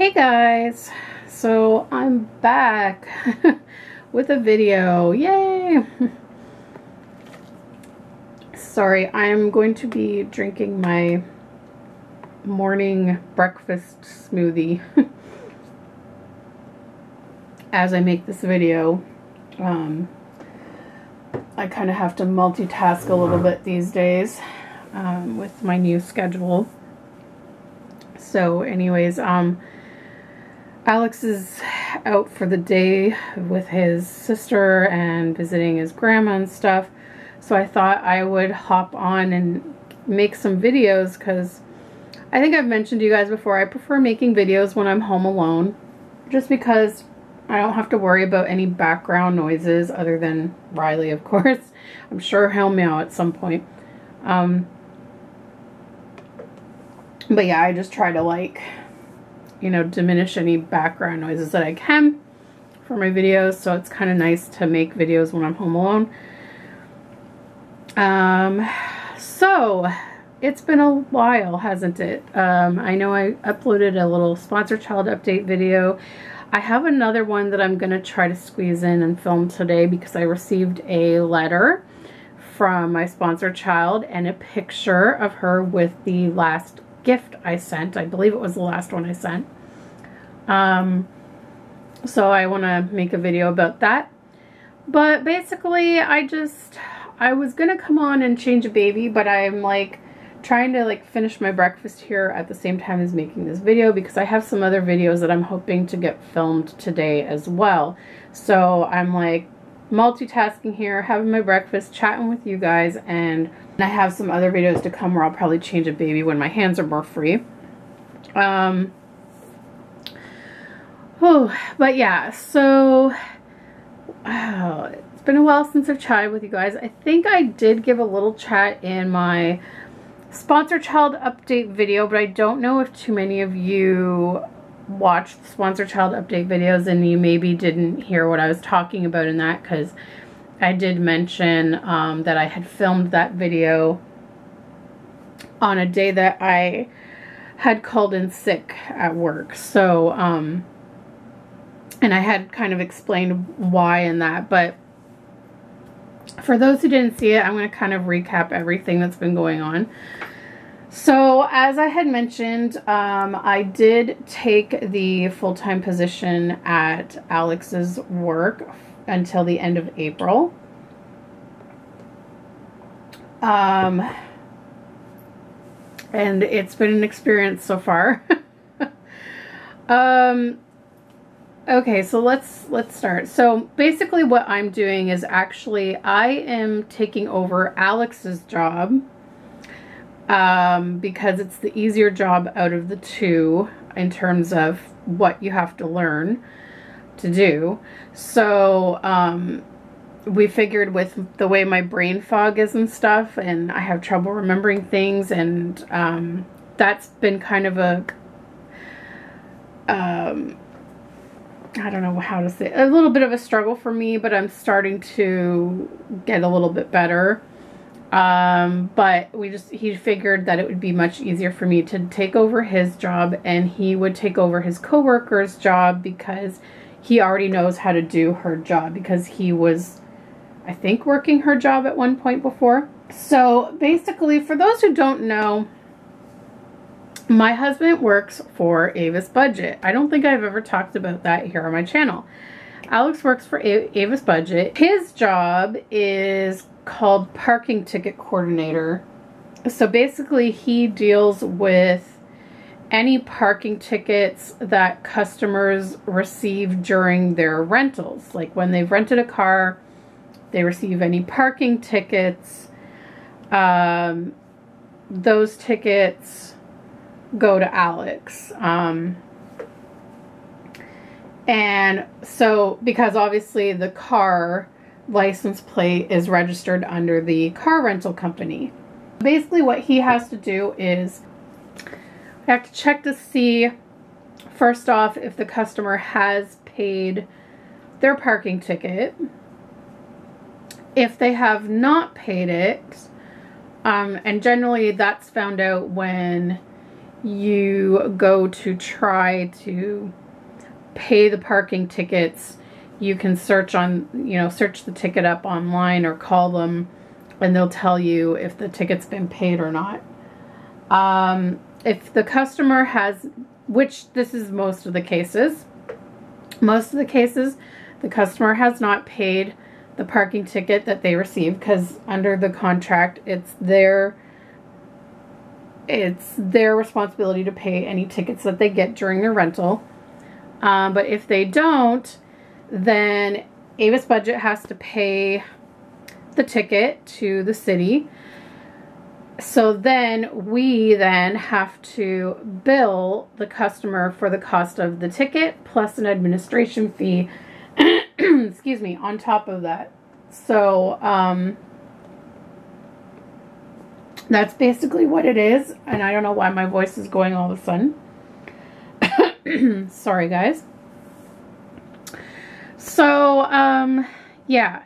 Hey guys, so I'm back with a video. Yay! Sorry, I'm going to be drinking my morning breakfast smoothie as I make this video. I kind of have to multitask a little bit these days with my new schedule. So anyways, Alex is out for the day with his sister and visiting his grandma and stuff. So I thought I would hop on and make some videos because I think I've mentioned to you guys before, I prefer making videos when I'm home alone. Just because I don't have to worry about any background noises other than Riley, of course. I'm sure he'll meow at some point. But yeah, I just try to, like, you know, diminish any background noises that I can for my videos. So it's kind of nice to make videos when I'm home alone. So it's been a while, hasn't it? I know I uploaded a little sponsor child update video. I have another one that I'm going to try to squeeze in and film today because I received a letter from my sponsor child and a picture of her with the last gift I sent. I believe it was the last one I sent. So I want to make a video about that. But basically, I was gonna come on and change a baby, but I'm like trying to like finish my breakfast here at the same time as making this video because I have some other videos that I'm hoping to get filmed today as well. So I'm like multitasking here, having my breakfast, chatting with you guys, and I have some other videos to come where I'll probably change a baby when my hands are more free. But yeah, so it's been a while since I've chatted with you guys. I think I did give a little chat in my sponsor child update video, but I don't know if too many of you watched the sponsor child update videos and you maybe didn't hear what I was talking about in that, because I did mention that I had filmed that video on a day that I had called in sick at work. So, and I had kind of explained why in that, but for those who didn't see it, I'm going to kind of recap everything that's been going on. So, as I had mentioned, I did take the full-time position at Alex's work until the end of April. And it's been an experience so far. Okay, so let's start. So basically what I'm doing is actually I am taking over Alex's job because it's the easier job out of the two in terms of what you have to learn to do. So we figured with the way my brain fog is and stuff, and I have trouble remembering things, and that's been kind of a I don't know how to say it, a little bit of a struggle for me, but I'm starting to get a little bit better. But he figured that it would be much easier for me to take over his job, and he would take over his coworker's job because he already knows how to do her job, because he was, I think, working her job at one point before. So basically, for those who don't know, my husband works for Avis Budget. I don't think I've ever talked about that here on my channel. Alex works for Avis Budget. His job is called parking ticket coordinator. So basically he deals with any parking tickets that customers receive during their rentals. Like when they've rented a car, they receive any parking tickets. Those tickets go to Alex. And so, because obviously the car license plate is registered under the car rental company. Basically what he has to do is I have to check to see, first off, if the customer has paid their parking ticket. If they have not paid it, and generally that's found out when you go to try to pay the parking tickets, you can search the ticket up online or call them, and they'll tell you if the ticket's been paid or not. If the customer has, which this is most of the cases, the customer has not paid the parking ticket that they received, because under the contract, it's their responsibility to pay any tickets that they get during their rental. But if they don't, then Avis Budget has to pay the ticket to the city. So then we have to bill the customer for the cost of the ticket plus an administration fee, excuse me, on top of that. So that's basically what it is. And I don't know why my voice is going all of a sudden. Sorry, guys. So, yeah.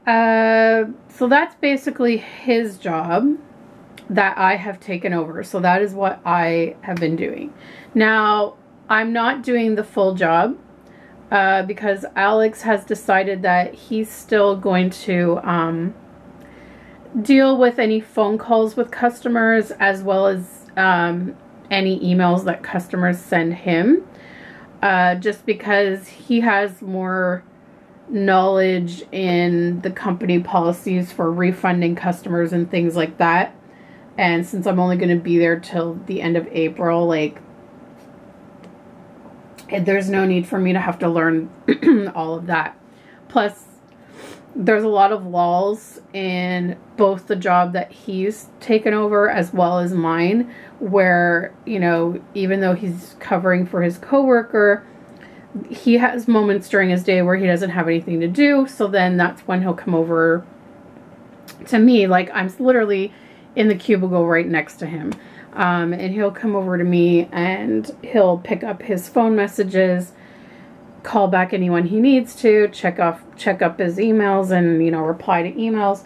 So that's basically his job that I have taken over. So that is what I have been doing. Now, I'm not doing the full job because Alex has decided that he's still going to deal with any phone calls with customers, as well as any emails that customers send him, just because he has more knowledge in the company policies for refunding customers and things like that. And since I'm only going to be there till the end of April, like, there's no need for me to have to learn all of that. Plus, there's a lot of lulls in both the job that he's taken over as well as mine, where, you know, even though he's covering for his coworker, he has moments during his day where he doesn't have anything to do. So then that's when he'll come over to me. Like, I'm literally in the cubicle right next to him. And he'll come over to me and he'll pick up his phone messages, call back anyone he needs to, check up his emails, and, you know, reply to emails.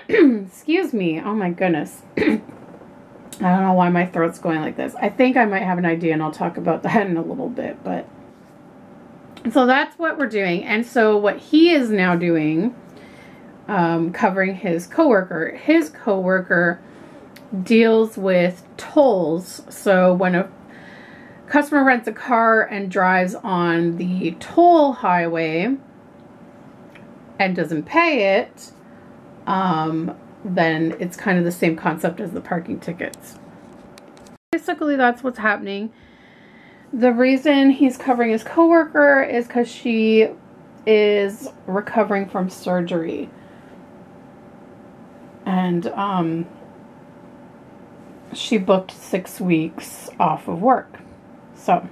Excuse me. Oh my goodness. I don't know why my throat's going like this. I think I might have an idea, and I'll talk about that in a little bit. But so that's what we're doing. And so what he is now doing, covering his coworker. His coworker deals with tolls. So when a customer rents a car and drives on the toll highway and doesn't pay it, then it's kind of the same concept as the parking tickets. Basically, that's what's happening. The reason he's covering his coworker is because she is recovering from surgery. And she booked 6 weeks off of work. So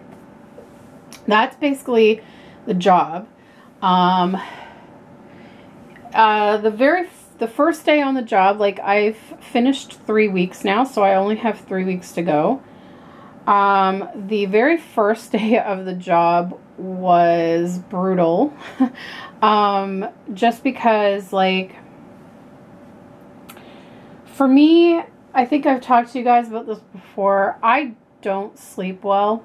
that's basically the job. The first day on the job, like, I've finished 3 weeks now, so I only have 3 weeks to go. The very first day of the job was brutal. Just because, like, for me, I think I've talked to you guys about this before. I don't sleep well.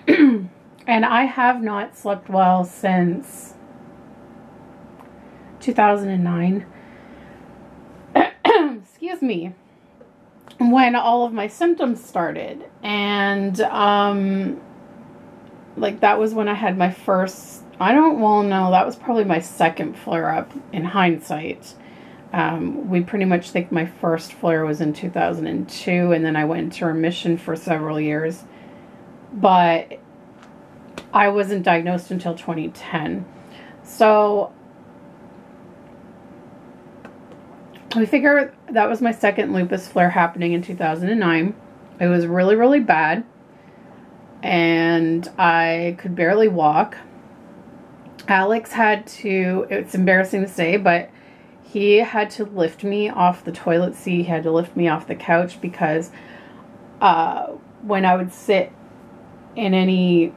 And I have not slept well since 2009. Excuse me. When all of my symptoms started. And, like, that was when I had my first, that was probably my second flare-up in hindsight. We pretty much think my first flare was in 2002, and then I went into remission for several years. But I wasn't diagnosed until 2010. So we figure that was my second lupus flare happening in 2009. It was really, really bad. And I could barely walk. Alex had to, it's embarrassing to say, but he had to lift me off the toilet seat. He had to lift me off the couch because when I would sit in any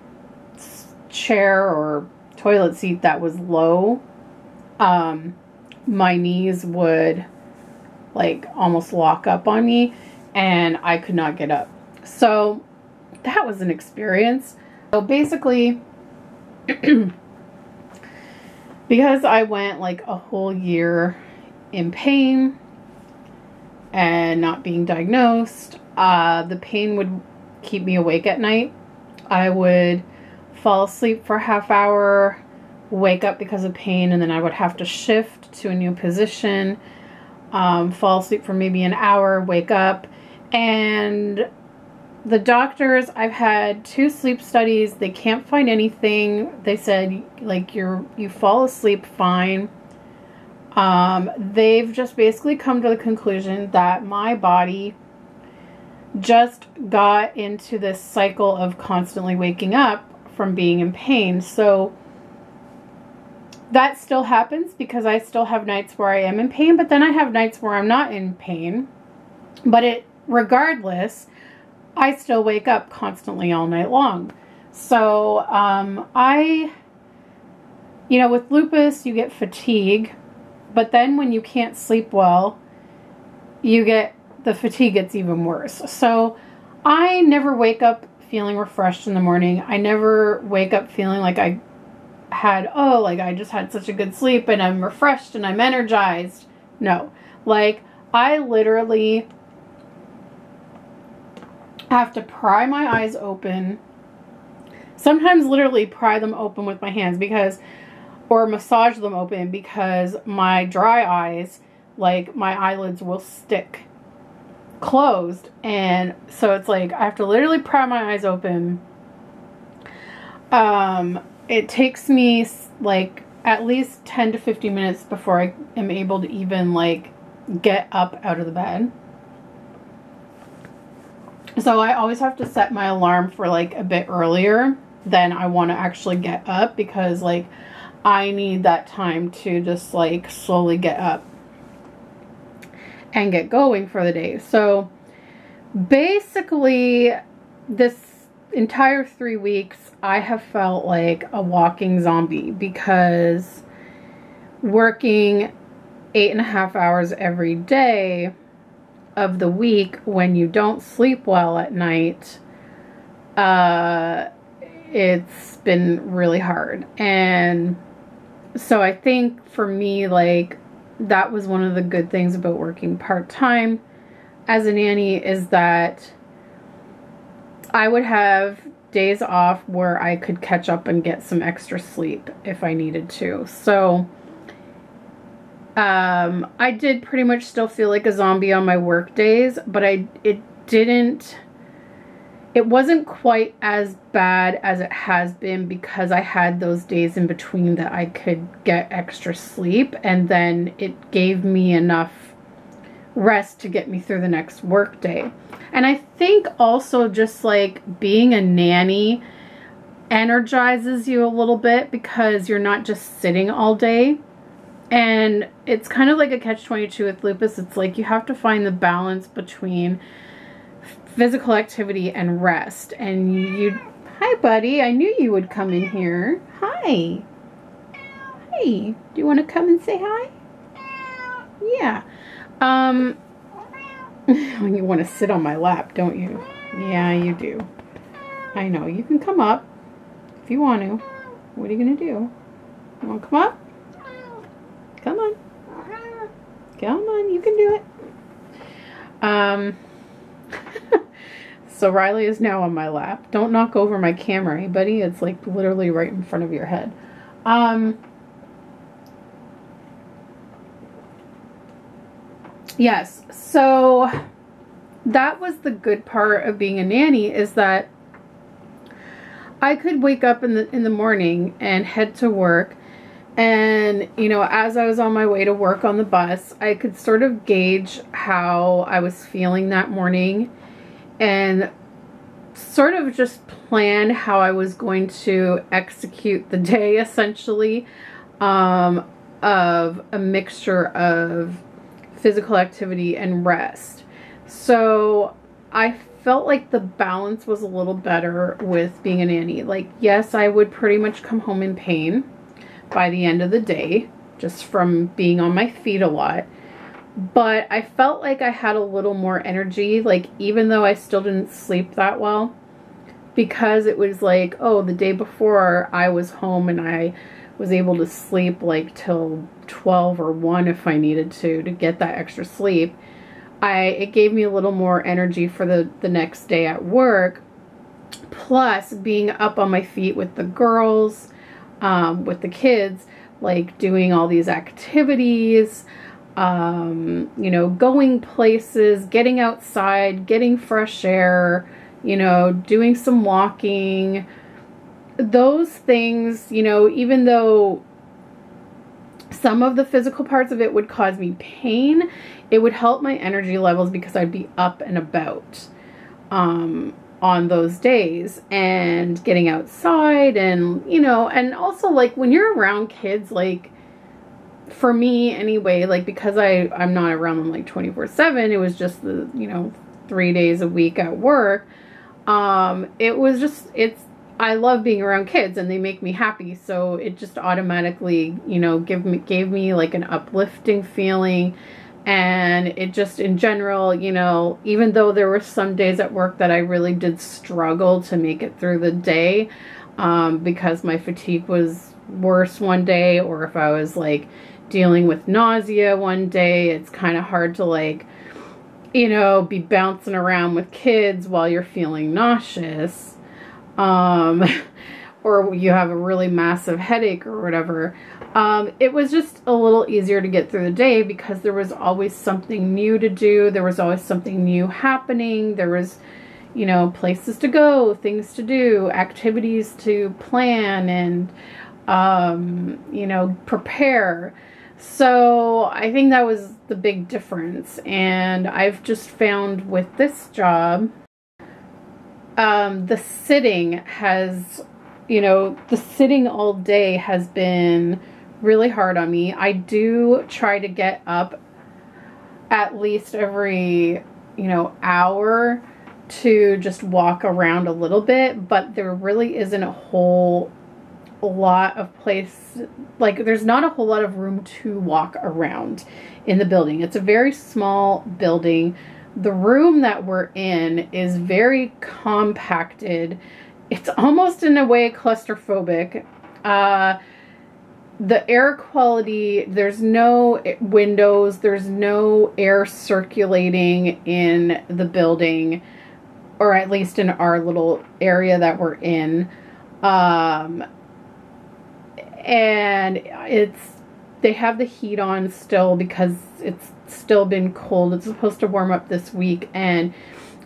chair or toilet seat that was low, my knees would, like, almost lock up on me. and I could not get up. So that was an experience. So basically, because I went like a whole year in pain and not being diagnosed, the pain would keep me awake at night. I would fall asleep for a half hour, wake up because of pain, and then I would have to shift to a new position, fall asleep for maybe an hour, wake up. And the doctors, I've had 2 sleep studies, they can't find anything. They said, like, you fall asleep fine. They've just basically come to the conclusion that my body just got into this cycle of constantly waking up from being in pain. So that still happens because I still have nights where I am in pain, but then I have nights where I'm not in pain. But regardless, I still wake up constantly all night long. So with lupus, you get fatigue, but then when you can't sleep well, the fatigue gets even worse. So I never wake up feeling refreshed in the morning. I never wake up feeling like I just had such a good sleep and I'm refreshed and I'm energized. No, like I literally have to pry my eyes open. Sometimes literally pry them open with my hands or massage them open because my dry eyes, like my eyelids will stick closed. And so it's like I have to literally pry my eyes open. It takes me like at least 10 to 15 minutes before I am able to even like get up out of the bed. So I always have to set my alarm for like a bit earlier than I want to actually get up, because like I need that time to just like slowly get up and get going for the day. So basically this entire 3 weeks I have felt like a walking zombie, because working 8.5 hours every day of the week when you don't sleep well at night, it's been really hard. And so I think for me, like, that was one of the good things about working part-time as a nanny, is that I would have days off where I could catch up and get some extra sleep if I needed to. So I did pretty much still feel like a zombie on my work days, but it wasn't quite as bad as it has been, because I had those days in between that I could get extra sleep, and then it gave me enough rest to get me through the next work day. And I think also just like being a nanny energizes you a little bit, because you're not just sitting all day. And it's kind of like a catch-22 with lupus. It's like you have to find the balance between physical activity and rest. And hi buddy, I knew you would come in here. Hi. Hey, do you want to come and say hi? Yeah. You want to sit on my lap, don't you? Yeah, you do. I know. You can come up if you want to. What are you going to do? You want to come up? Come on. Come on, you can do it. So Riley is now on my lap. Don't knock over my camera, eh, buddy? It's like literally right in front of your head. Yes, so that was the good part of being a nanny, is that I could wake up in the morning and head to work. And, you know, as I was on my way to work on the bus, I could sort of gauge how I was feeling that morning and sort of just plan how I was going to execute the day, essentially, of a mixture of physical activity and rest. So I felt like the balance was a little better with being a nanny. Like, yes, I would pretty much come home in pain by the end of the day, just from being on my feet a lot. but I felt like I had a little more energy, like even though I still didn't sleep that well, because it was like, oh, the day before I was home and I was able to sleep like till 12 or 1 if I needed to get that extra sleep. It gave me a little more energy for the next day at work, plus being up on my feet with the girls, with the kids, like doing all these activities, you know, going places, getting outside, getting fresh air, you know, doing some walking. Those things, you know, even though some of the physical parts of it would cause me pain, it would help my energy levels because I'd be up and about on those days, and getting outside, and, you know, and also like when you're around kids, like for me anyway, like because I'm not around them like 24/7, it was just the, you know, 3 days a week at work. It was just, I love being around kids and they make me happy. So it just automatically, you know, gave me like an uplifting feeling. And it just, in general, you know, even though there were some days at work that I really did struggle to make it through the day, because my fatigue was worse one day, or if I was like dealing with nausea one day, it's kind of hard to like, you know, be bouncing around with kids while you're feeling nauseous, or you have a really massive headache or whatever. It was just a little easier to get through the day because there was always something new to do. There was always something new happening. There was, you know, places to go, things to do, activities to plan, and, you know, prepare. So I think that was the big difference. And I've just found with this job, the sitting has, you know, the sitting all day has been really hard on me. I do try to get up at least every, you know, hour to just walk around a little bit, but there really isn't a whole lot of place, like there's not a whole lot of room to walk around in the building. It's a very small building. The room that we're in is very compacted. It's almost in a way claustrophobic. The air quality, there's no windows, there's no air circulating in the building, or at least in our little area that we're in. And they have the heat on still because it's still been cold. It's supposed to warm up this week, and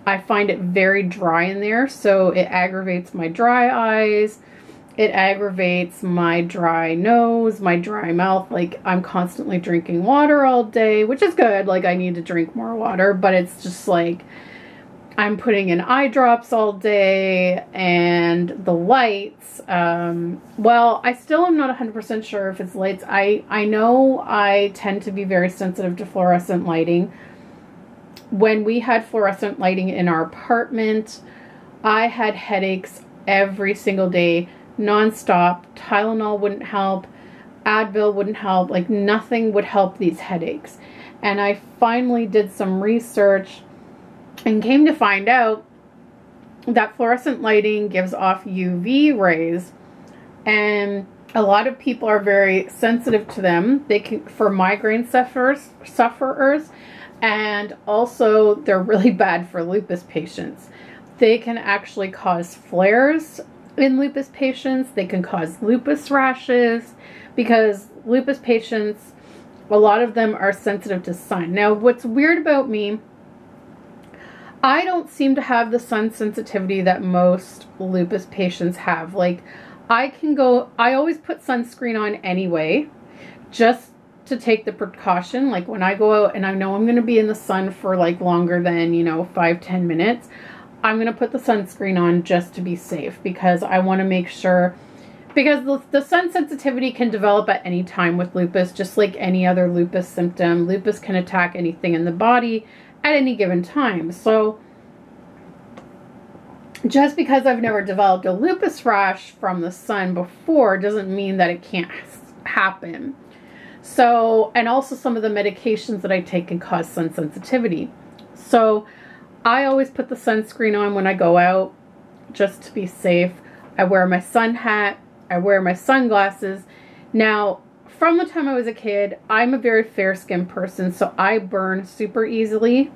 I find it very dry in there, so it aggravates my dry eyes. It aggravates my dry nose, my dry mouth. Like, I'm constantly drinking water all day, which is good. Like, I need to drink more water, but it's just like I'm putting in eye drops all day, and the lights, well, I still am not 100% sure if it's lights. I know I tend to be very sensitive to fluorescent lighting. When we had fluorescent lighting in our apartment, I had headaches every single day, nonstop. Tylenol wouldn't help. Advil wouldn't help. Like, nothing would help these headaches. And I finally did some research and came to find out that fluorescent lighting gives off UV rays, and a lot of people are very sensitive to them. They can, for migraine sufferers, and also they're really bad for lupus patients. They can actually cause flares in lupus patients. They can cause lupus rashes because lupus patients, a lot of them are sensitive to sun. Now, what's weird about me, I don't seem to have the sun sensitivity that most lupus patients have. Like, I always put sunscreen on anyway, just to take the precaution. Like, when I go out and I know I'm going to be in the sun for like longer than, you know, 5-10 minutes, I'm going to put the sunscreen on just to be safe, because I want to make sure, because the sun sensitivity can develop at any time with lupus, just like any other lupus symptom. Lupus can attack anything in the body at any given time. So just because I've never developed a lupus rash from the sun before doesn't mean that it can't happen. So, and also some of the medications that I take can cause sun sensitivity. So I always put the sunscreen on when I go out just to be safe. I wear my sun hat. I wear my sunglasses. Now, from the time I was a kid, I'm a very fair-skinned person, so I burn super easily.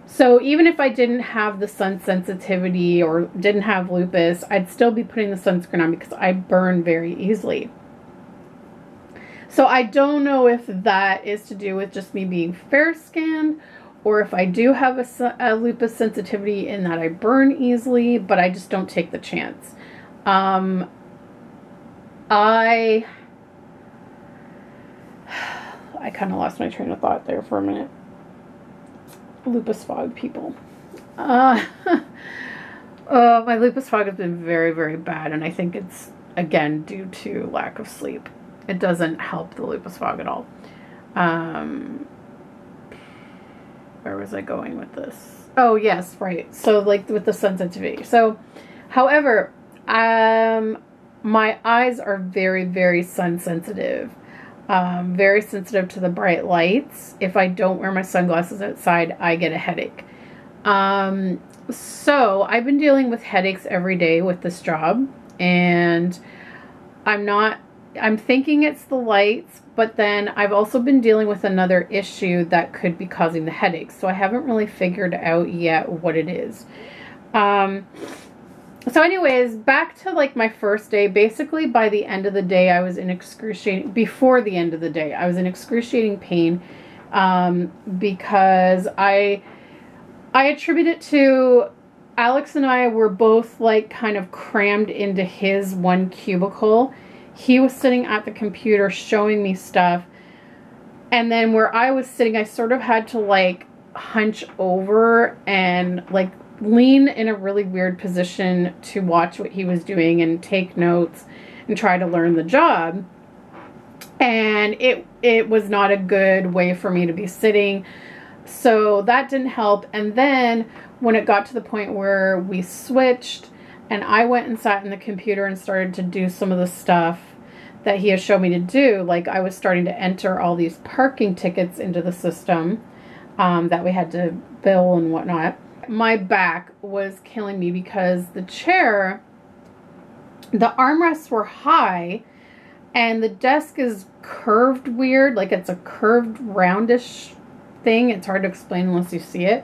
So even if I didn't have the sun sensitivity or didn't have lupus, I'd still be putting the sunscreen on because I burn very easily. So I don't know if that is to do with just me being fair-skinned, or if I do have a lupus sensitivity in that I burn easily, but I just don't take the chance. I kind of lost my train of thought there for a minute. Lupus fog, people. My lupus fog has been very, very bad, and I think it's, again, due to lack of sleep. It doesn't help the lupus fog at all. Where was I going with this? Oh, yes, right. So, like, with the sensitivity. So, however, my eyes are very, very sun sensitive. Very sensitive to the bright lights. If I don't wear my sunglasses outside, I get a headache. So I've been dealing with headaches every day with this job, and I'm thinking it's the lights, but then I've also been dealing with another issue that could be causing the headaches. So I haven't really figured out yet what it is. So anyways, back to like my first day. Basically, by the end of the day, I was in before the end of the day, I was in excruciating pain, because I attribute it to Alex and I were both like kind of crammed into his one cubicle. He was sitting at the computer showing me stuff, and then where I was sitting, I sort of had to like hunch over and like lean in a really weird position to watch what he was doing and take notes and try to learn the job. And it was not a good way for me to be sitting. So that didn't help. And then when it got to the point where we switched and I went and sat in the computer and started to do some of the stuff that he has shown me to do, like I was starting to enter all these parking tickets into the system that we had to bill and whatnot. My back was killing me because the chair, the armrests were high and the desk is curved weird. Like it's a curved roundish thing. It's hard to explain unless you see it.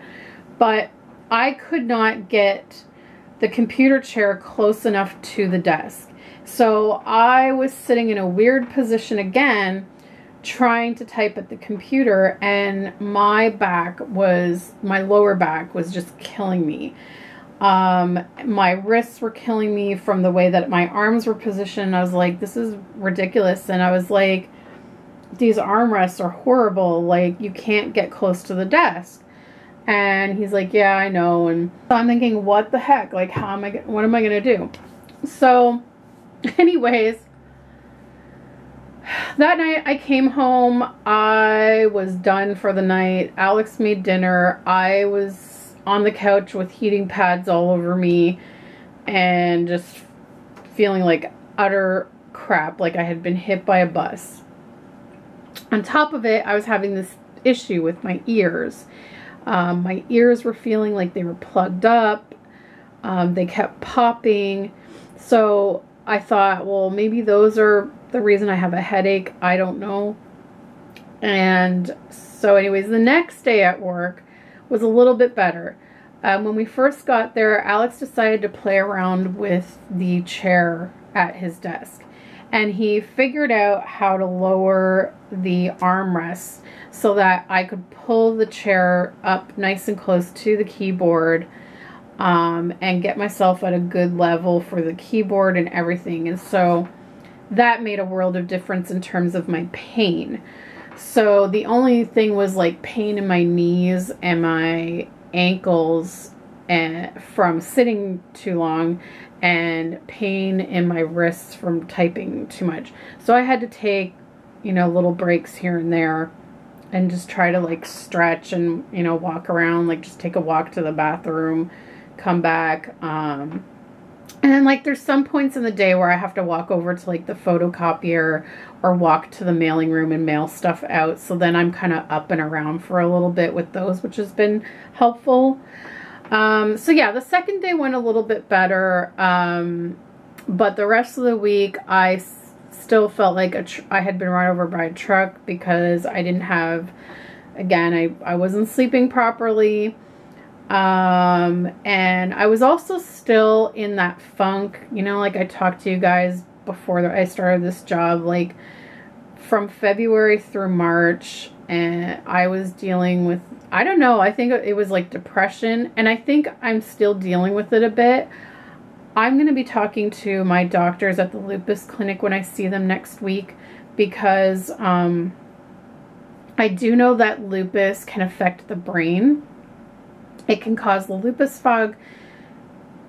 But I could not get the computer chair close enough to the desk. So I was sitting in a weird position again, trying to type at the computer, and my lower back was just killing me. My wrists were killing me from the way that my arms were positioned. I was like, this is ridiculous. And I was like, these armrests are horrible. Like, you can't get close to the desk. And he's like, yeah, I know. And so I'm thinking, what the heck? Like, what am I going to do? So anyways, that night I came home. I was done for the night. Alex made dinner. I was on the couch with heating pads all over me and just feeling like utter crap, like I had been hit by a bus. On top of it, I was having this issue with my ears. My ears were feeling like they were plugged up. They kept popping. So I thought, well, maybe those are the reason I have a headache. I don't know. And so anyways, the next day at work was a little bit better. When we first got there, Alex decided to play around with the chair at his desk. And he figured out how to lower the armrest so that I could pull the chair up nice and close to the keyboard, and get myself at a good level for the keyboard and everything. And so that made a world of difference in terms of my pain. So the only thing was like pain in my knees and my ankles and from sitting too long, and pain in my wrists from typing too much. So I had to take, little breaks here and there and just try to like stretch and, walk around, like just take a walk to the bathroom, come back, And then like there's some points in the day where I have to walk over to like the photocopier or walk to the mailing room and mail stuff out. So then I'm kind of up and around for a little bit with those, which has been helpful. So yeah, the second day went a little bit better. But the rest of the week I still felt like I had been run over by a truck because I didn't have, again, I wasn't sleeping properly. And I was also still in that funk, you know, like I talked to you guys before I started this job, like from February through March, and I was dealing with, I don't know, I think it was like depression, and I think I'm still dealing with it a bit. I'm going to be talking to my doctors at the Lupus clinic when I see them next week, because I do know that lupus can affect the brain. It can cause the lupus fog,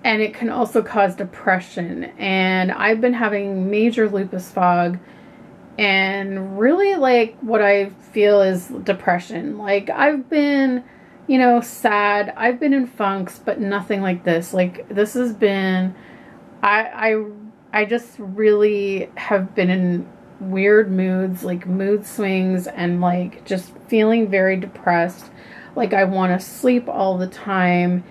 and it can also cause depression. And I've been having major lupus fog, and really like what I feel is depression. Like I've been, you know, sad. I've been in funks, but nothing like this. Like this has been, I just really have been in weird moods, like mood swings, and like just feeling very depressed. Like I want to sleep all the time.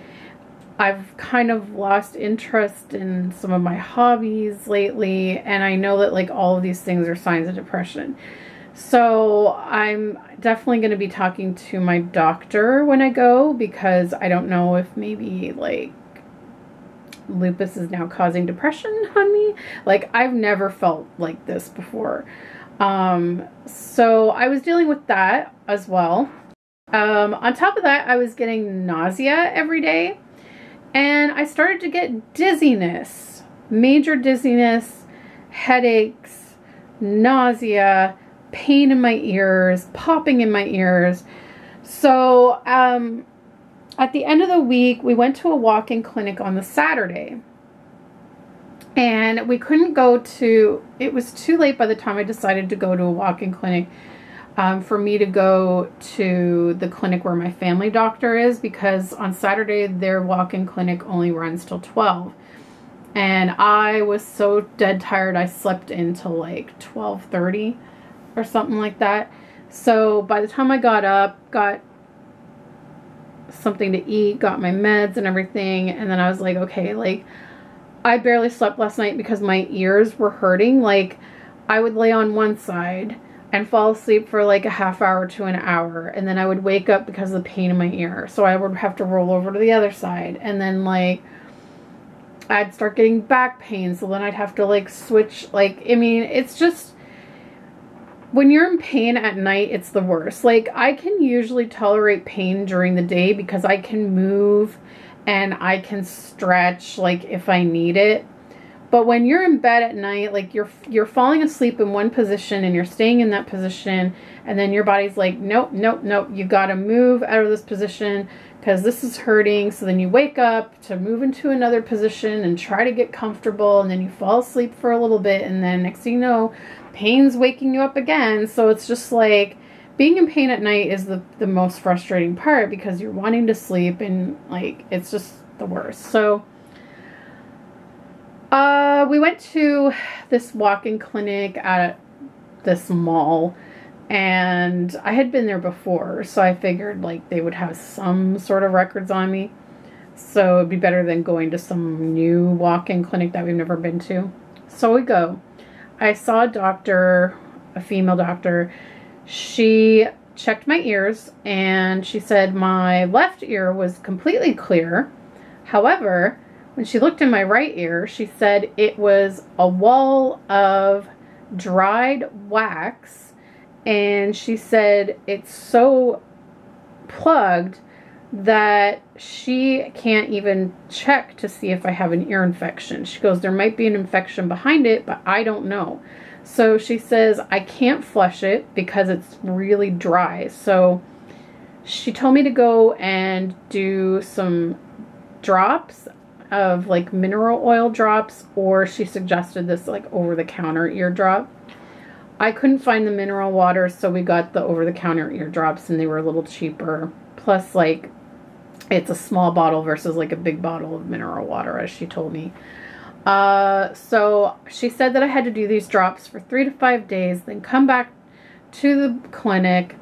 I've kind of lost interest in some of my hobbies lately, and I know that like all of these things are signs of depression. So I'm definitely going to be talking to my doctor when I go, because I don't know if maybe like lupus is now causing depression on me. Like I've never felt like this before. So I was dealing with that as well. On top of that, I was getting nausea every day, and I started to get dizziness, major dizziness, headaches, nausea, pain in my ears, popping in my ears. So, at the end of the week, we went to a walk-in clinic on the Saturday, and we couldn't go to, it was too late by the time I decided to go to a walk-in clinic for me to go to the clinic where my family doctor is, because on Saturday their walk-in clinic only runs till 12, and I was so dead tired I slept until like 12:30 or something like that. So by the time I got up, got something to eat, got my meds and everything, and then I was like, okay, like I barely slept last night because my ears were hurting. Like I would lay on one side and fall asleep for like a half hour to an hour, and then I would wake up because of the pain in my ear. So I would have to roll over to the other side, and then like I'd start getting back pain, so then I'd have to like switch. Like, I mean, it's just, when you're in pain at night, it's the worst. Like I can usually tolerate pain during the day because I can move and I can stretch like if I need it. But when you're in bed at night, like you're falling asleep in one position and you're staying in that position, and then your body's like, nope, nope, nope, you gotta move out of this position because this is hurting. So then you wake up to move into another position and try to get comfortable, and then you fall asleep for a little bit, and then next thing you know, pain's waking you up again. So it's just like, being in pain at night is the most frustrating part, because you're wanting to sleep, and like it's just the worst. So we went to this walk-in clinic at this mall, and I had been there before, so I figured like they would have some sort of records on me. So it'd be better than going to some new walk-in clinic that we've never been to. So we go. I saw a doctor, a female doctor. She checked my ears, and she said my left ear was completely clear. However, when she looked in my right ear, she said it was a wall of dried wax, and she said it's so plugged that she can't even check to see if I have an ear infection. She goes, there might be an infection behind it, but I don't know. So she says I can't flush it because it's really dry. So she told me to go and do some drops of like mineral oil drops, or she suggested this like over-the-counter ear drop. I couldn't find the mineral water, so we got the over-the-counter ear drops, and they were a little cheaper. Plus, like, it's a small bottle versus like a big bottle of mineral water, as she told me. So she said that I had to do these drops for 3 to 5 days, then come back to the clinic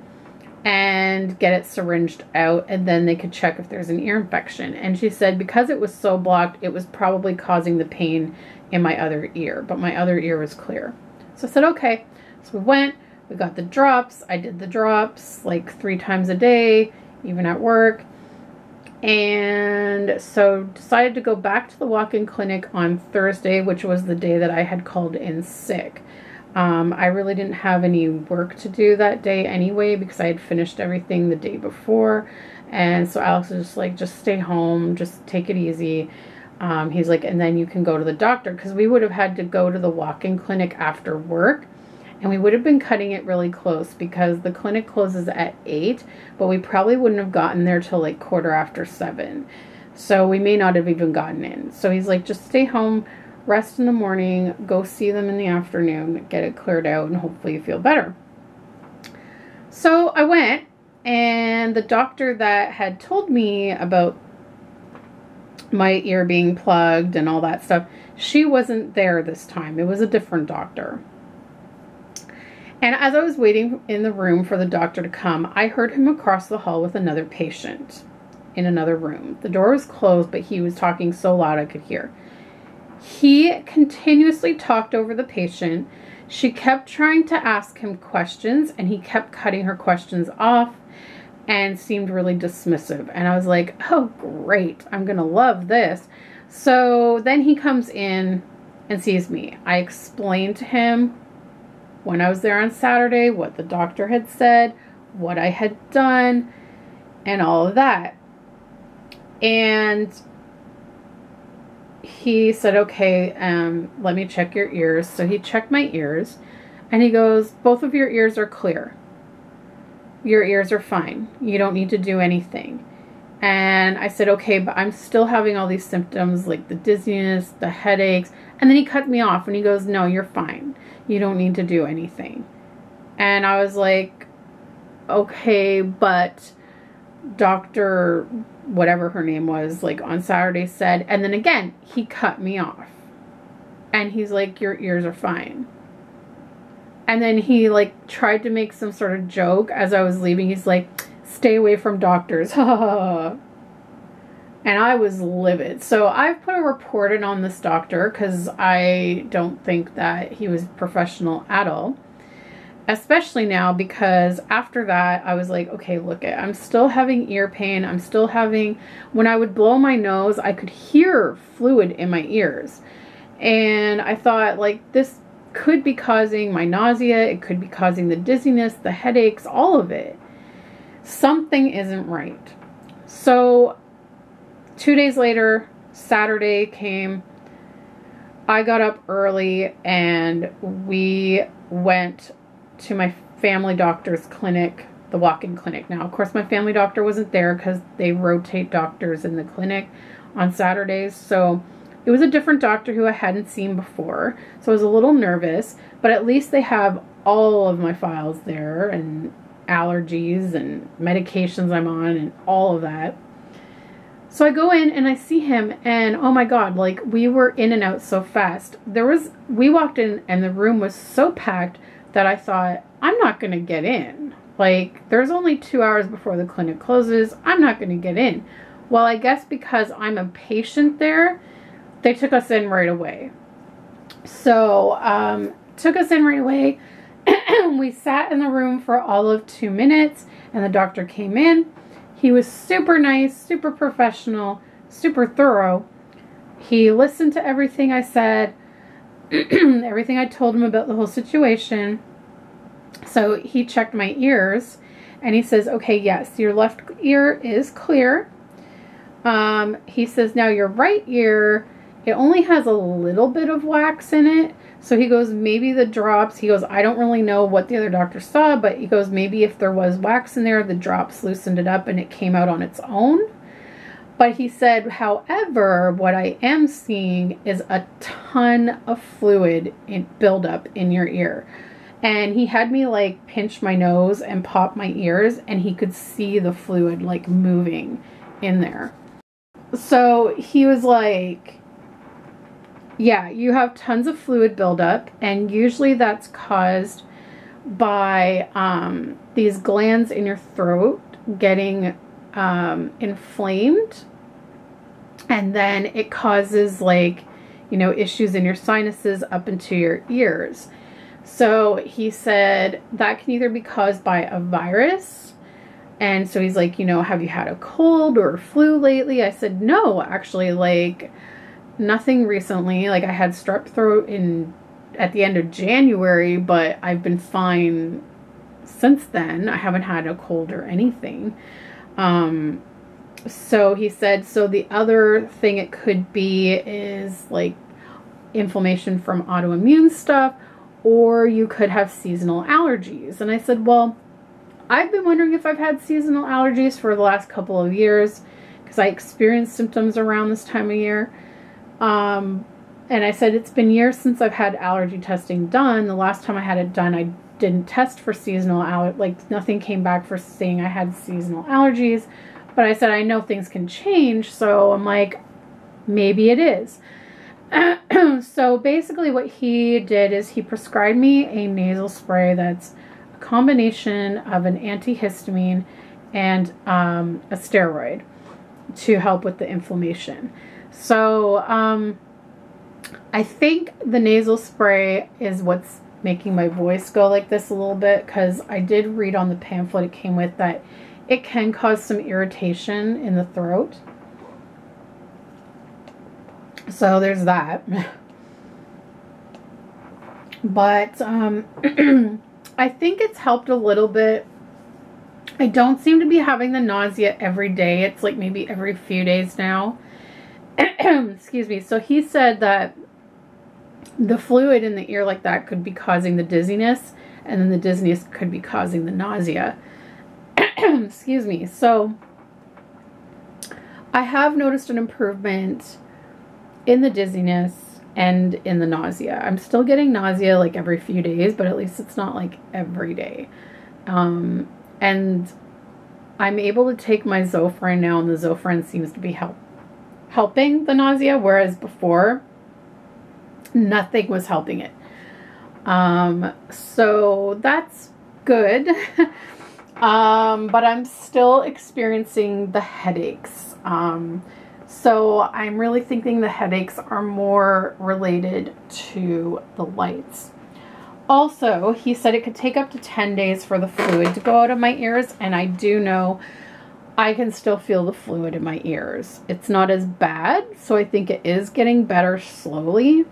and get it syringed out, and then they could check if there's an ear infection. And she said because it was so blocked, it was probably causing the pain in my other ear, but my other ear was clear. So I said, okay. So we went, we got the drops. I did the drops like 3 times a day, even at work. And so decided to go back to the walk-in clinic on Thursday, which was the day that I had called in sick. I really didn't have any work to do that day anyway because I had finished everything the day before. And so Alex was just like, just stay home, just take it easy. He's like, and then you can go to the doctor, because we would have had to go to the walk-in clinic after work. And we would have been cutting it really close because the clinic closes at 8, but we probably wouldn't have gotten there till like 7:15. So we may not have even gotten in. So he's like, just stay home, rest in the morning, go see them in the afternoon, get it cleared out, and hopefully you feel better. So I went, and the doctor that had told me about my ear being plugged and all that stuff, she wasn't there this time. It was a different doctor. And as I was waiting in the room for the doctor to come, I heard him across the hall with another patient in another room. The door was closed, but he was talking so loud I could hear. He continuously talked over the patient. She kept trying to ask him questions, and he kept cutting her questions off and seemed really dismissive. And I was like, oh, great. I'm going to love this. So then he comes in and sees me. I explained to him when I was there on Saturday what the doctor had said, what I had done, and all of that. And he said, okay, let me check your ears. So he checked my ears, and he goes, both of your ears are clear. Your ears are fine. You don't need to do anything. And I said, okay, but I'm still having all these symptoms like the dizziness, the headaches. And then he cut me off and he goes, no, you're fine. You don't need to do anything. And I was like, okay, but Dr. whatever her name was, like on Saturday said, and then again, he cut me off. And he's like, your ears are fine. And then he like tried to make some sort of joke as I was leaving. He's like, stay away from doctors. And I was livid. So I've put a report in on this doctor because I don't think that he was professional at all. Especially now, because after that I was like, okay, look it, I'm still having ear pain. I'm still having, when I would blow my nose, I could hear fluid in my ears. And I thought, like, this could be causing my nausea. It could be causing the dizziness, the headaches, all of it. Something isn't right. So 2 days later, Saturday came. I got up early and we went to my family doctor's clinic, the walk-in clinic. Now, of course, my family doctor wasn't there because they rotate doctors in the clinic on Saturdays. So it was a different doctor who I hadn't seen before. So I was a little nervous, but at least they have all of my files there and allergies and medications I'm on and all of that. So I go in and I see him, and oh my God, like, we were in and out so fast. We walked in and the room was so packed that I thought, I'm not going to get in. Like, there's only 2 hours before the clinic closes. I'm not going to get in. Well, I guess because I'm a patient there, they took us in right away. So, took us in right away. We sat in the room for all of 2 minutes, and the doctor came in. He was super nice, super professional, super thorough. He listened to everything I said, everything I told him about the whole situation. So he checked my ears, and he says, okay, yes, your left ear is clear. He says, now your right ear, it only has a little bit of wax in it. So he goes, maybe the drops, he goes, I don't really know what the other doctor saw, but he goes, maybe if there was wax in there, the drops loosened it up and it came out on its own. But he said, however, what I am seeing is a ton of fluid buildup in your ear. And he had me like pinch my nose and pop my ears, and he could see the fluid like moving in there. So he was like, Yeah, you have tons of fluid buildup, and usually that's caused by these glands in your throat getting inflamed, and then it causes, like, you know, issues in your sinuses up into your ears. So he said that can either be caused by a virus. And so he's like, you know, have you had a cold or flu lately? I said, no, actually, like, nothing recently. Like, I had strep throat at the end of January, but I've been fine since then. I haven't had a cold or anything. So he said, so the other thing it could be is like inflammation from autoimmune stuff, or you could have seasonal allergies. And I said, well, I've been wondering if I've had seasonal allergies for the last couple of years, because I experienced symptoms around this time of year. And I said, it's been years since I've had allergy testing done. The last time I had it done, I didn't test for seasonal allergies. Like, nothing came back for saying I had seasonal allergies. But I said, I know things can change. So I'm like, maybe it is. So basically what he did is he prescribed me a nasal spray that's a combination of an antihistamine and a steroid to help with the inflammation. So I think the nasal spray is what's making my voice go like this a little bit, because I did read on the pamphlet it came with that it can cause some irritation in the throat. So there's that. But I think it's helped a little bit. I don't seem to be having the nausea every day. It's like maybe every few days now. Excuse me. So he said that the fluid in the ear like that could be causing the dizziness, and then the dizziness could be causing the nausea. Excuse me. So I have noticed an improvement in the dizziness and in the nausea. I'm still getting nausea like every few days, but at least it's not like every day. And I'm able to take my Zofran now, and the Zofran seems to be helping the nausea, whereas before nothing was helping it. So that's good. But I'm still experiencing the headaches. So I'm really thinking the headaches are more related to the lights. Also, he said it could take up to 10 days for the fluid to go out of my ears, and I do know I can still feel the fluid in my ears. It's not as bad, so I think it is getting better slowly.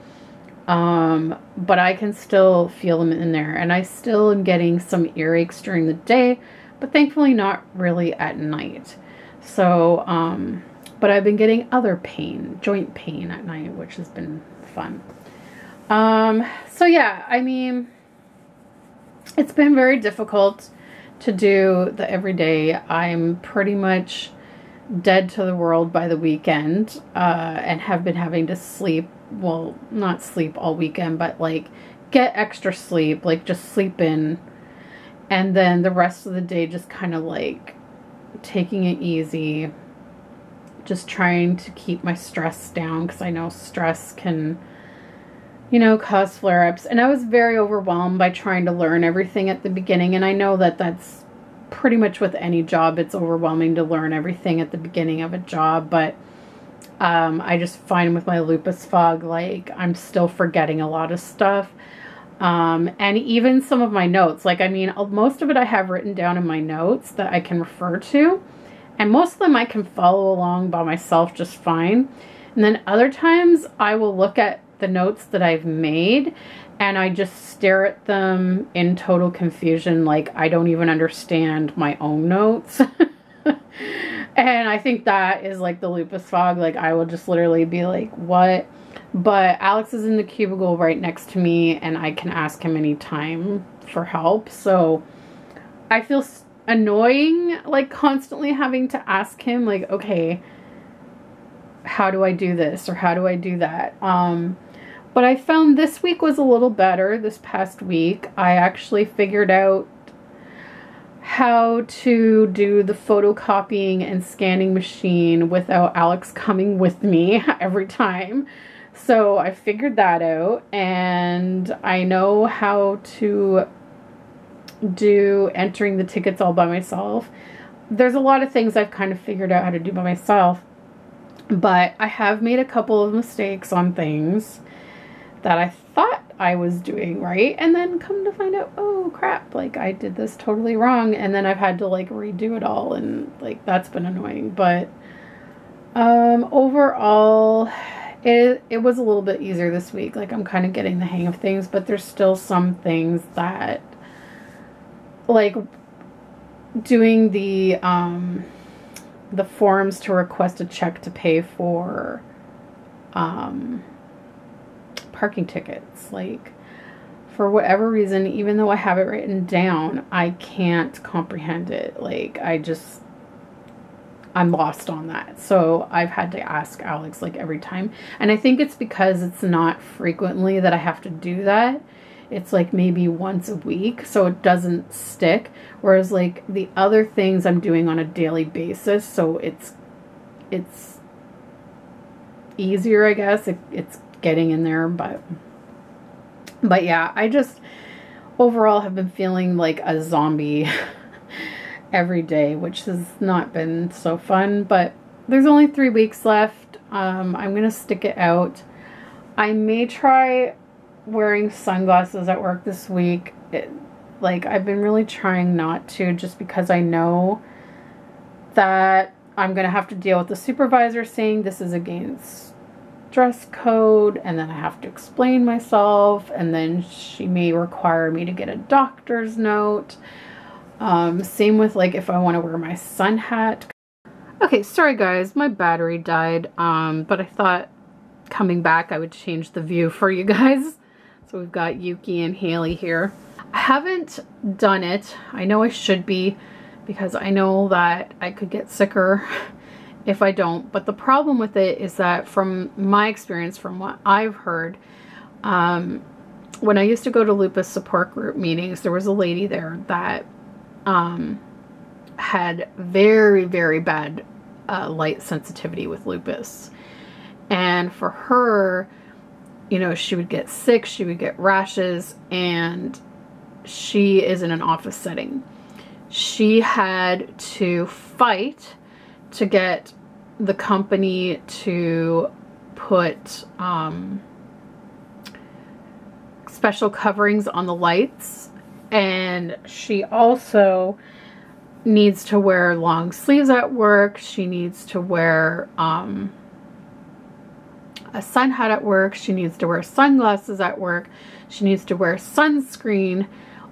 But I can still feel them in there, and I still am getting some earaches during the day, but thankfully not really at night. So, but I've been getting other pain, joint pain at night, which has been fun. So yeah, I mean, it's been very difficult to do the everyday. I'm pretty much dead to the world by the weekend, and have been having to sleep, well, not sleep all weekend, but like get extra sleep, like just sleep in, and then the rest of the day just kind of like taking it easy, just trying to keep my stress down, because I know stress can, you know, cause flare-ups. And I was very overwhelmed by trying to learn everything at the beginning, and I know that that's pretty much with any job. It's overwhelming to learn everything at the beginning of a job, but I just find with my lupus fog, like, I'm still forgetting a lot of stuff. And even some of my notes, like, I mean, most of it I have written down in my notes that I can refer to, and most of them I can follow along by myself just fine. And then other times I will look at the notes that I've made and I just stare at them in total confusion, like I don't even understand my own notes. And I think that is like the lupus fog. Like, I will just literally be like, what? But Alex is in the cubicle right next to me, and I can ask him anytime for help. So I feel annoying, like constantly having to ask him, like, okay, how do I do this? Or how do I do that? But I found this week was a little better. This past week, I actually figured out how to do the photocopying and scanning machine without Alex coming with me every time. So I figured that out, and I know how to do entering the tickets all by myself. There's a lot of things I've kind of figured out how to do by myself, but I have made a couple of mistakes on things that I thought I was doing right, and then come to find out, oh crap, like I did this totally wrong, and then I've had to like redo it all, and like that's been annoying. But overall it was a little bit easier this week. Like I'm kind of getting the hang of things, but there's still some things that, like doing the forms to request a check to pay for parking tickets. Like for whatever reason, even though I have it written down, I can't comprehend it. Like I'm lost on that. So I've had to ask Alex like every time. And I think it's because it's not frequently that I have to do that. It's like maybe once a week, so it doesn't stick. Whereas like the other things I'm doing on a daily basis, so it's easier, I guess. It's getting in there, but yeah, I just overall have been feeling like a zombie every day, which has not been so fun. But there's only 3 weeks left. I'm gonna stick it out. I may try wearing sunglasses at work this week. Like I've been really trying not to, just because I know that I'm gonna have to deal with the supervisor saying this is against dress code, and then I have to explain myself, and then she may require me to get a doctor's note. Same with like if I want to wear my sun hat. Okay, sorry guys, my battery died, but I thought coming back I would change the view for you guys. So we've got Yuki and Haley here. I haven't done it. I know I should be, because I know that I could get sicker if I don't. But the problem with it is that from my experience, from what I've heard, when I used to go to Lupus support group meetings, there was a lady there that had very, very bad light sensitivity with lupus. And for her, you know, she would get sick, she would get rashes, and she is in an office setting. She had to fight to get the company to put special coverings on the lights, and she also needs to wear long sleeves at work. She needs to wear a sun hat at work. She needs to wear sunglasses at work. She needs to wear sunscreen,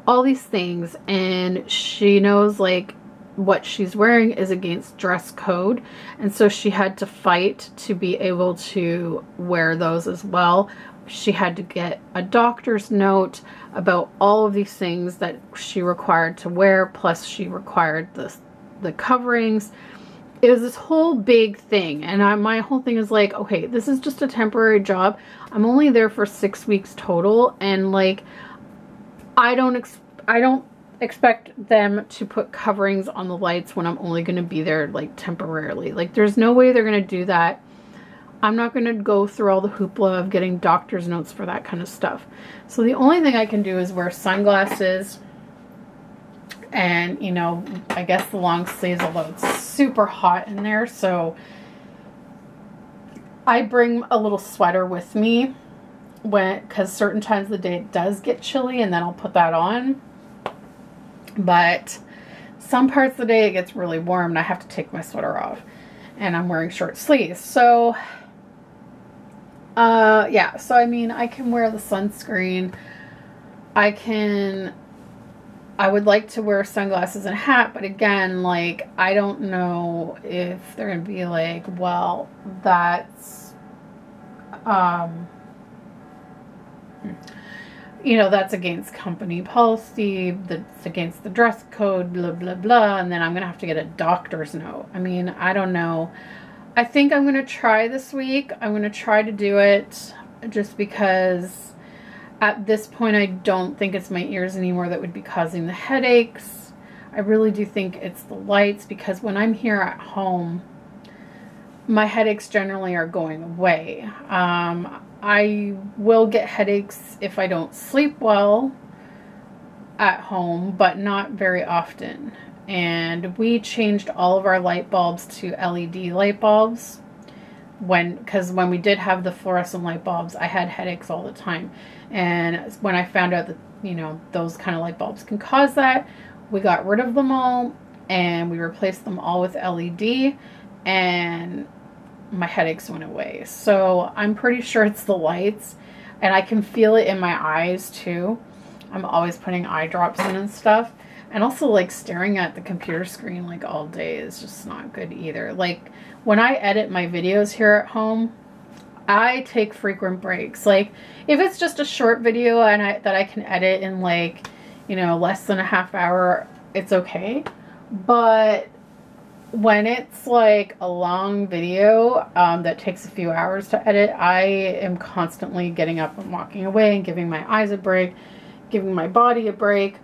all these things. And she knows like what she's wearing is against dress code. And so she had to fight to be able to wear those as well. She had to get a doctor's note about all of these things that she required to wear, plus she required the coverings. It was this whole big thing, and my whole thing is like, okay, this is just a temporary job. I'm only there for 6 weeks total, and like I don't expect them to put coverings on the lights when I'm only going to be there like temporarily. Like there's no way they're going to do that. I'm not going to go through all the hoopla of getting doctor's notes for that kind of stuff. So the only thing I can do is wear sunglasses and, you know, I guess the long sleeves, although it's super hot in there. So I bring a little sweater with me because certain times of the day it does get chilly, and then I'll put that on. But some parts of the day it gets really warm and I have to take my sweater off, and I'm wearing short sleeves. So yeah, so I mean, I can wear the sunscreen. I would like to wear sunglasses and a hat, but again, like, I don't know if they're going to be like, well, that's, you know, that's against company policy, that's against the dress code, blah, blah, blah, and then I'm going to have to get a doctor's note. I mean, I don't know. I think I'm going to try this week. I'm going to try to do it just because at this point I don't think it's my ears anymore that would be causing the headaches. I really do think it's the lights, because when I'm here at home, my headaches generally are going away. I will get headaches if I don't sleep well at home, but not very often. And we changed all of our light bulbs to LED light bulbs because when we did have the fluorescent light bulbs, I had headaches all the time. And when I found out that, you know, those kind of light bulbs can cause that, we got rid of them all and we replaced them all with LED, and my headaches went away. So I'm pretty sure it's the lights, and I can feel it in my eyes too. I'm always putting eye drops in and stuff. And also, like, staring at the computer screen like all day is just not good either. Like, when I edit my videos here at home, I take frequent breaks. Like, if it's just a short video and that I can edit in, like, you know, less than a half hour, it's okay. But when it's like a long video that takes a few hours to edit, I am constantly getting up and walking away and giving my eyes a break, giving my body a break.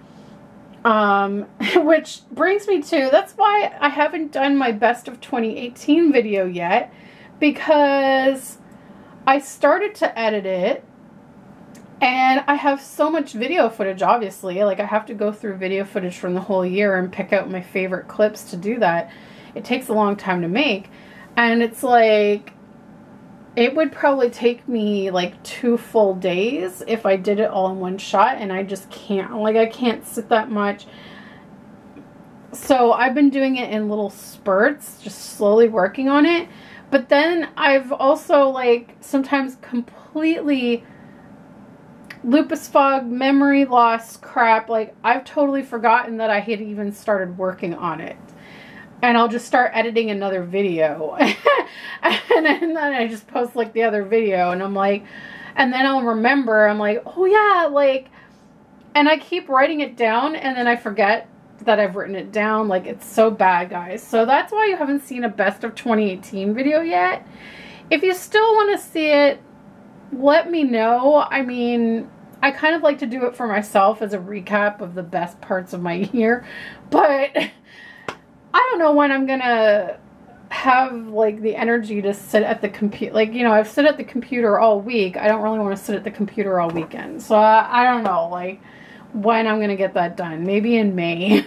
Which brings me to, that's why I haven't done my best of 2018 video yet, because I started to edit it and I have so much video footage, obviously. Like, I have to go through video footage from the whole year and pick out my favorite clips to do that. It takes a long time to make, and it's like, it would probably take me like 2 full days if I did it all in one shot, and I just can't. Like, I can't sit that much. So I've been doing it in little spurts, just slowly working on it. But then I've also, like, sometimes completely lupus fog, memory loss crap. Like, I've totally forgotten that I had even started working on it. And I'll just start editing another video. And then I just post, like, the other video. And I'm like, and then I'll remember, I'm like, oh yeah, like, and I keep writing it down. And then I forget that I've written it down. Like, it's so bad, guys. So that's why you haven't seen a best of 2018 video yet. If you still want to see it, let me know. I mean, I kind of like to do it for myself as a recap of the best parts of my year. But I don't know when I'm gonna have, like, the energy to sit at the computer. Like, you know, I've sit at the computer all week. I don't really want to sit at the computer all weekend. So I don't know, like, when I'm gonna get that done. Maybe in May.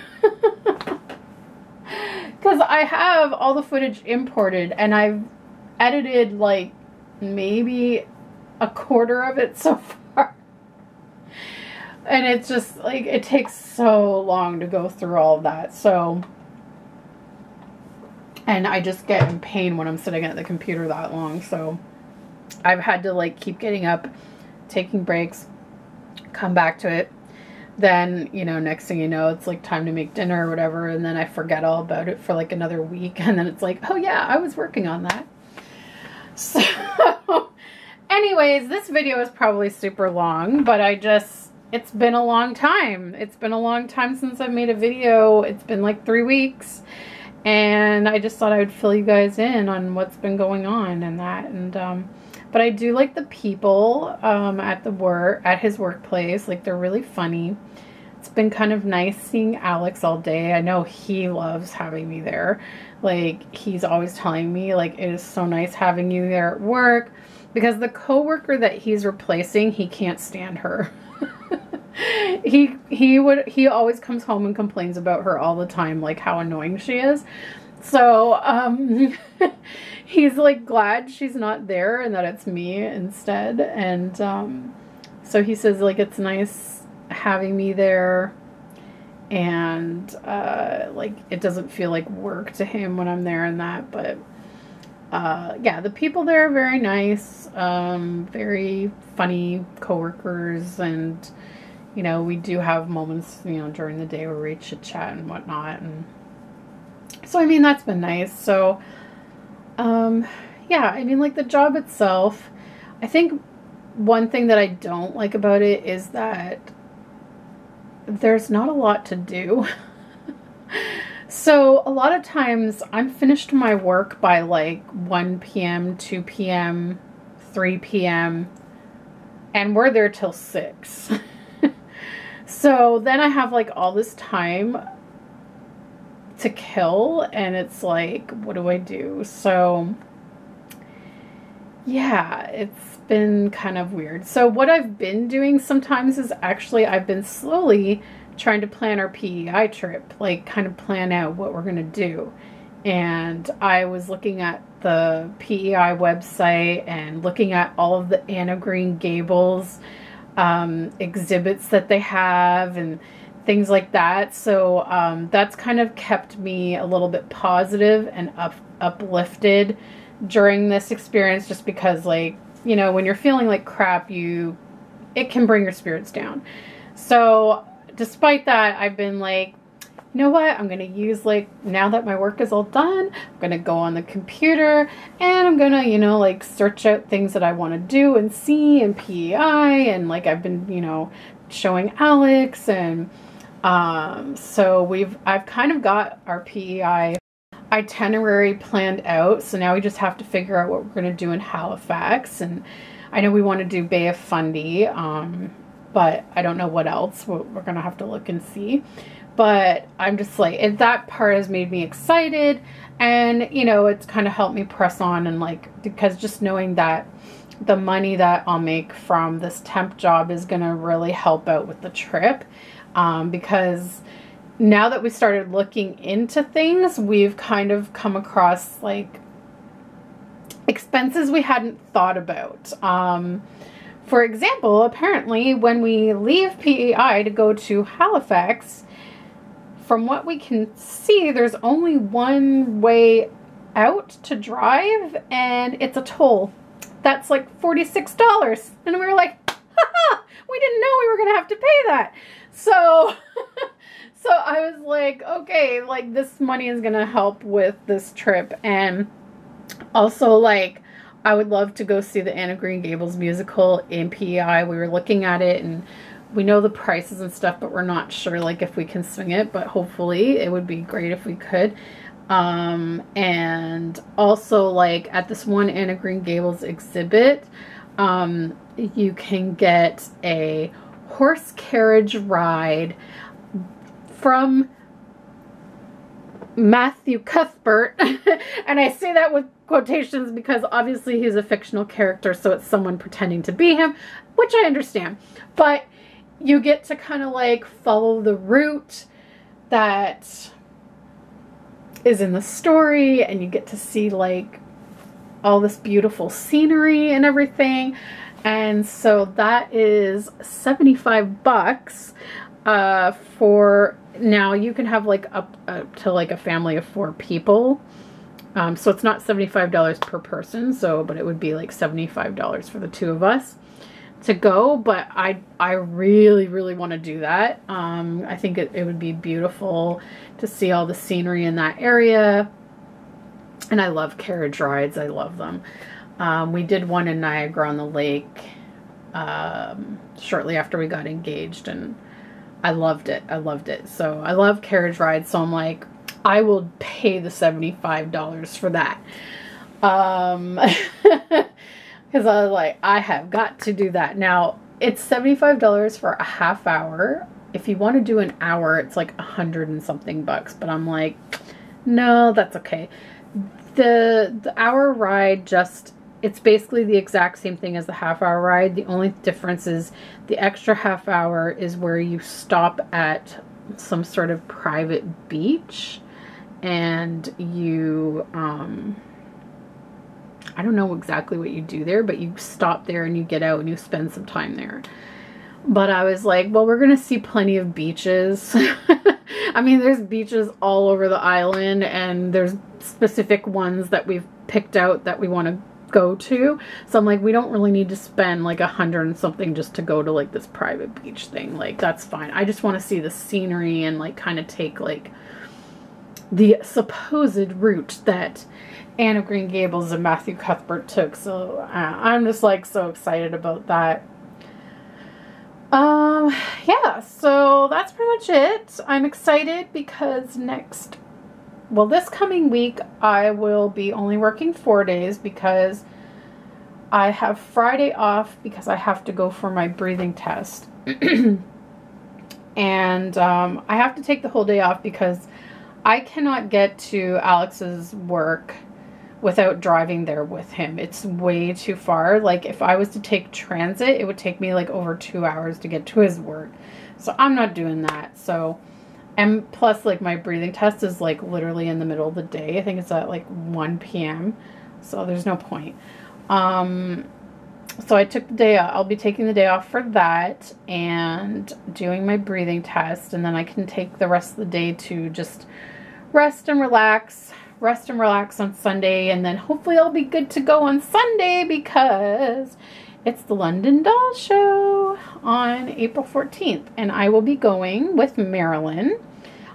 Because I have all the footage imported and I've edited, like, maybe a quarter of it so far. And it's just, like, it takes so long to go through all of that. So, and I just get in pain when I'm sitting at the computer that long. So I've had to, like, keep getting up, taking breaks, come back to it. Then, you know, next thing you know, it's like time to make dinner or whatever. And then I forget all about it for like another week. And then it's like, oh yeah, I was working on that. So anyways, this video is probably super long, but it's been a long time. It's been a long time since I've made a video. It's been like 3 weeks. And I just thought I would fill you guys in on what's been going on and that. And, but I do like the people at his workplace. Like, they're really funny. It's been kind of nice seeing Alex all day. I know he loves having me there. Like, he's always telling me, like, it is so nice having you there at work. Because the coworker that he's replacing, he can't stand her. He always comes home and complains about her all the time, like how annoying she is. So, he's like glad she's not there and that it's me instead. And, so he says, like, it's nice having me there, and, like, it doesn't feel like work to him when I'm there and that. But, yeah, the people there are very nice, very funny coworkers, and, you know, we do have moments, you know, during the day where we chit chat and whatnot. And so, I mean, that's been nice. So, yeah, I mean, like, the job itself, I think one thing that I don't like about it is that there's not a lot to do. So a lot of times I'm finished my work by like 1 p.m., 2 p.m., 3 p.m., and we're there till 6. So then I have like all this time to kill, and it's like, what do I do? So yeah, it's been kind of weird. So what I've been doing sometimes is actually I've been slowly trying to plan our PEI trip, like kind of plan out what we're going to do. And I was looking at the PEI website and looking at all of the Anna Green Gables exhibits that they have and things like that. So that's kind of kept me a little bit positive and uplifted during this experience, just because, like, you know, when you're feeling like crap, it can bring your spirits down. So despite that, I've been like, you know what, I'm going to use, like, now that my work is all done, I'm going to go on the computer and I'm going to, you know, like, search out things that I want to do and see in PEI. And, like, I've been, you know, showing Alex. And so I've kind of got our PEI itinerary planned out. So now we just have to figure out what we're going to do in Halifax. And I know we want to do Bay of Fundy, but I don't know what else. We're going to have to look and see. But I'm just like, that part has made me excited, and, you know, it's kind of helped me press on, and, like, because just knowing that the money that I'll make from this temp job is going to really help out with the trip, because now that we started looking into things, we've kind of come across, like, expenses we hadn't thought about. For example, apparently when we leave PEI to go to Halifax, from what we can see, there's only one way out to drive, and it's a toll. That's like $46. And we were like, haha, we didn't know we were going to have to pay that. So, so I was like, okay, like, this money is going to help with this trip. And also, like, I would love to go see the Anna Green Gables musical in PEI. We were looking at it, and we know the prices and stuff, but we're not sure, like, if we can swing it, but hopefully it would be great if we could. And also, like, at this one Anna Green Gables exhibit, you can get a horse carriage ride from Matthew Cuthbert. And I say that with quotations because obviously he's a fictional character, so it's someone pretending to be him, which I understand. But you get to kind of, like, follow the route that is in the story, and you get to see, like, all this beautiful scenery and everything. And so that is $75 for, now you can have, like, up to, like, a family of 4 people. So it's not $75 per person, so, but it would be like $75 for the 2 of us to go. But I really, really want to do that. I think it would be beautiful to see all the scenery in that area. And I love carriage rides. I love them. We did one in Niagara-on-the-Lake shortly after we got engaged, and I loved it. I loved it. So I love carriage rides. So I'm like, I will pay the $75 for that. Because I was like, I have got to do that. Now, it's $75 for a half hour. If you want to do an hour, it's like $100 and something bucks. But I'm like, no, that's okay. The hour ride, just, it's basically the exact same thing as the half hour ride. The only difference is the extra half hour is where you stop at some sort of private beach, and you, I don't know exactly what you do there, but you stop there and you get out and you spend some time there. But I was like, well, we're going to see plenty of beaches. I mean, there's beaches all over the island, and there's specific ones that we've picked out that we want to go to. So I'm like, we don't really need to spend like $100 and something just to go to, like, this private beach thing. Like, that's fine. I just want to see the scenery and, like, kind of take, like, the supposed route that Anna Green Gables and Matthew Cuthbert took. So I'm just, like, so excited about that. Yeah, so that's pretty much it. I'm excited because this coming week, I will be only working 4 days because I have Friday off because I have to go for my breathing test. And I have to take the whole day off because I cannot get to Alex's work without driving there with him. It's way too far. Like if I was to take transit, it would take me like over 2 hours to get to his work. So I'm not doing that. So, and plus like my breathing test is like literally in the middle of the day. I think it's at like 1 p.m. So there's no point. So I took the day off. I'll be taking the day off for that and doing my breathing test. And then I can take the rest of the day to just rest and relax on Sunday. And then hopefully I'll be good to go on Sunday because it's the London Doll Show on April 14th. And I will be going with Marilyn.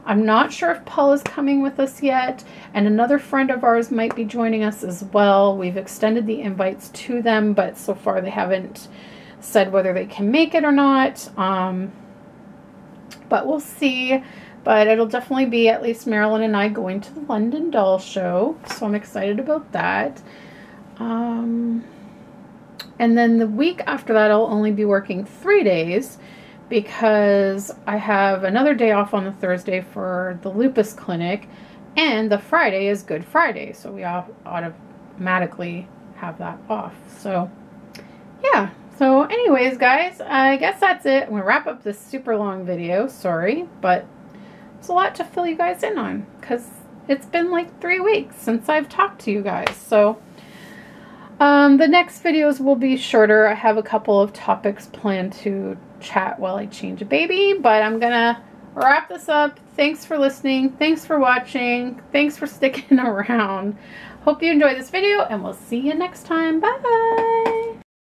I'm not sure if Paul is coming with us yet, and another friend of ours might be joining us as well. We've extended the invites to them, but so far they haven't said whether they can make it or not. But we'll see. But it'll definitely be at least Marilyn and I going to the London Doll Show, so I'm excited about that. And then the week after that, I'll only be working 3 days, because I have another day off on the Thursday for the Lupus clinic, and the Friday is Good Friday, so we automatically have that off. So yeah, so anyways guys, I guess that's it. I'm gonna wrap up this super long video, sorry, but it's a lot to fill you guys in on because it's been like 3 weeks since I've talked to you guys. So the next videos will be shorter. I have a couple of topics planned to chat while I change a baby, but I'm gonna wrap this up. Thanks for listening. Thanks for watching. Thanks for sticking around. Hope you enjoyed this video, and we'll see you next time. Bye!